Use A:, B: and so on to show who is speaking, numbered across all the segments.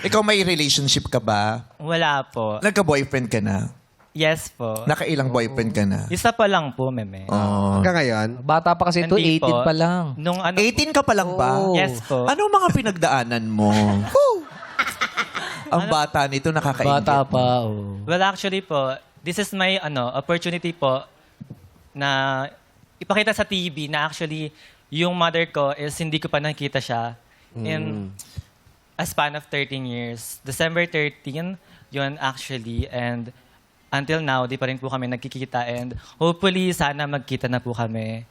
A: Ikaw may relationship ka ba?
B: Wala po.
A: Nagka-boyfriend ka na?
B: Yes po.
A: Nakailang boyfriend ka na?
B: Isa pa lang po, meme.
A: Oh.
C: Hanggang ngayon?
D: Bata pa kasi ito,
B: Hindi
D: 18
B: po.
D: pa lang.
B: Nung ano,
A: 18 ka pa lang ba?
B: Yes po.
A: Ano mga pinagdaanan mo? Ang bata nito nakakaingit.
D: Bata pa, oh.
B: well, actually po, this is my opportunity po na ipakita sa TV na actually yung mother ko is hindi ko pa nakita siya in a span of 13 years. December 13, yun actually. And until now, di pa rin po kami nagkikita. And hopefully, sana magkita na po kami.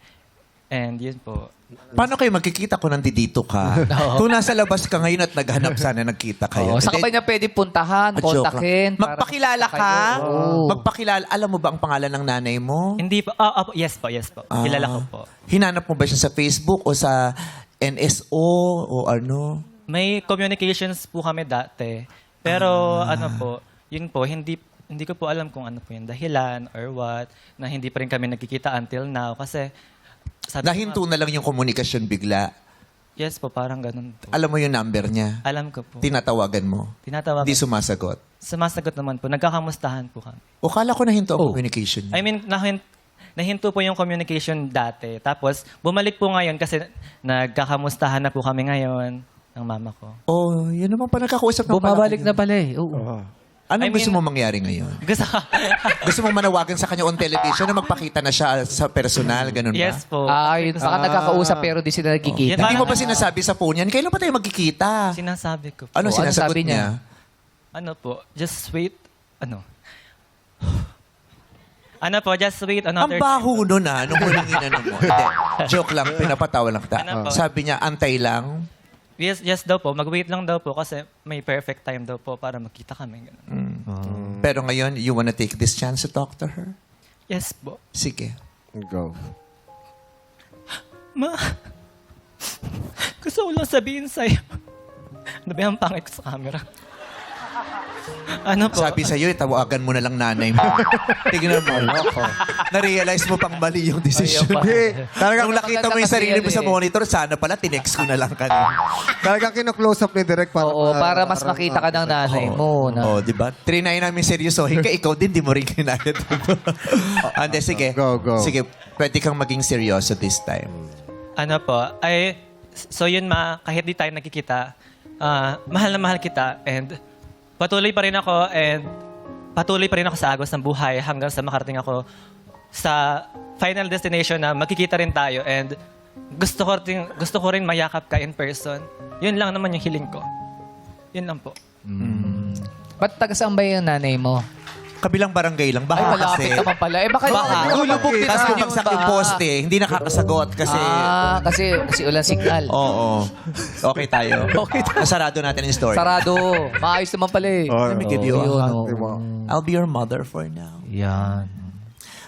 B: And yun po.
A: Paano kayo magkikita kung nandito ka? Kung nasa labas ka ngayon at naghanap sana nagkita kayo.
D: Oh, saan ka ba
A: Hindi-
D: niya pwede puntahan,
A: Ah, joke lang.
D: kontakin? para
A: Magpakilala
D: makita
A: ka?
D: kayo? Oo.
A: Magpakilala. Alam mo ba ang pangalan ng nanay mo?
B: Hindi po. Yes po, yes po.
A: Ah.
B: Kilala ko po.
A: Hinanap mo ba siya sa Facebook o sa NSO o ano?
B: May communications po kami dati. Pero ano po, yun po, hindi ko po alam kung ano po yung dahilan or what, na hindi pa rin kami nagkikita until now. Kasi sabi ko
A: Nahinto na lang yung komunikasyon bigla.
B: yes po, parang ganun po.
A: Alam mo yung number niya.
B: Alam ko po.
A: Tinatawagan mo.
B: Tinatawag.
A: Hindi sumasagot.
B: Sumasagot naman po. Nagkakamustahan po kami.
A: O kala ko nahinto ang
D: Oh.
A: communication niya.
B: I mean, nahinto po yung communication dati. Tapos, bumalik po ngayon kasi nagkakamustahan na po kami ngayon ng mama ko.
A: Oh, yun naman pa nagkakausap ng
D: Bumabalik
A: pala
D: na pala eh. Oo.
A: Anong
B: I mean-
A: gusto mo mangyari ngayon?
B: Gusto
A: Gusto mong manawagan sa kanya on television na magpakita na siya sa personal, ganun ba?
B: Yes po.
D: Yun. Baka nagkakausap pero di sila nagkikita.
B: Yan.
A: Hindi mo pa sinasabi sa phone yan, kailan pa tayo magkikita?
B: Sinasabi ko po.
A: Ano
D: Oh, ano
A: sinasagot
D: sabi
A: niya?
D: niya?
B: Ano po, just wait. Ano po, just wait
A: Ang
B: another
A: baho nun nung huling inano mo. Hindi, joke lang, pinapatawa lang kita.
B: Ano po?
A: Sabi niya, antay lang.
B: Yes daw po. Mag-wait lang daw po kasi may perfect time daw po para magkita kami. Ganun.
A: Pero ngayon, you wanna take this chance to talk to her?
B: Yes po.
A: Sige.
C: Go.
B: Ma, gusto ko lang sabihin sa'yo. Ano ba yung pangit ko sa camera? Ano po?
A: Sabi sa'yo, tawagan mo na lang nanay mo. Tignan mo. Na-realize mo pang mali yung decision.
C: Hindi.
A: Nung nakita mo yung
D: kasi
A: sarili
D: yan
A: mo sa
D: eh.
A: monitor, sana pala tinext ko na lang kanina.
C: Talagang kino-close up ni Direk para...
D: Oo, para mas makita ka ng nanay mo.
A: Oh, di ba? Trinay namin seryosohin ka, ikaw din, di mo rin kinagad. Ande, sige.
C: Go.
A: Sige, pwede kang maging seryoso this time.
B: Ano po? So yun ma, kahit di tayo nakikita, mahal na mahal kita and patuloy pa rin ako sa agos ng buhay hanggang sa makarating ako sa final destination na magkikita rin tayo and gusto ko rin mayakap ka in person. Yun lang naman yung hiling ko. Yun lang po.
D: Ba't taga-saan ba yung nanay mo?
A: Kabilang barangay lang.
D: Ay,
A: Baka
D: malapit
A: kasi...
D: naman pala. Eh, baka hulubog din
A: Tapos
D: naman
A: bumagsak yung poste, hindi nakakasagot kasi...
D: kasi ulang signal.
A: Oo. Okay tayo. Nasarado natin yung story.
D: Sarado. Maayos naman pala eh.
A: Let me give you a
D: Yun,
A: hug.
D: oo.
A: I'll be your mother for now.
D: Yan.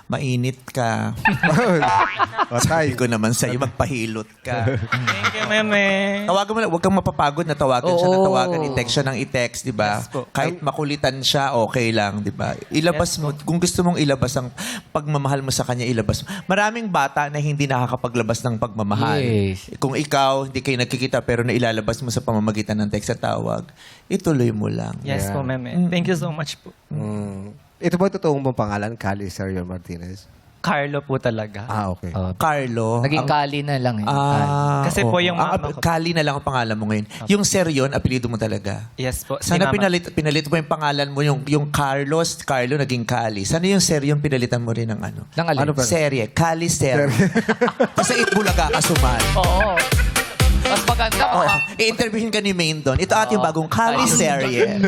A: Mainit ka.
C: Patay.
A: Sabi ko naman sa'yo, magpahilot ka.
B: Thank you, meme.
A: Tawagan mo lang. Huwag kang mapapagod na tawagan siya na
D: Oo.
A: tawagan. I-text siya ng i-text, di ba?
B: Yes po.
A: Kahit makulitan siya, okay lang, di ba? Ilabas mo. Kung gusto mong ilabas ang pagmamahal mo sa kanya, ilabas mo. Maraming bata na hindi nakakapaglabas ng pagmamahal.
D: Yes.
A: Kung ikaw, hindi kayo nagkikita pero nailalabas mo sa pamamagitan ng text at tawag, ituloy mo lang.
B: Yes po, meme. Thank you so much po.
C: Ito ba yung totoong mong pangalan? Cali Sergio Martinez?
B: Carlo po talaga.
C: Okay.
A: Carlo.
D: Naging
A: ang-
D: Kali na lang eh.
B: Kasi po yung mama ko-
A: Kali na lang ang pangalan mo ngayon. Yung Seryon, apelido mo talaga.
B: Yes po. Si
A: Sana
B: mama.
A: pinalit mo yung pangalan mo, yung Carlo naging Kali. Sana yung Seryon pinalitan mo rin ng ano?
D: Ng alin?
C: Ano ba?
A: Serye. Kali Serye. Kasi Itbulaga ka suman.
D: Oo. Mas maganda
A: Oh, i-interviewin ka ni Maine doon. Ito ating bagong Kali Serye.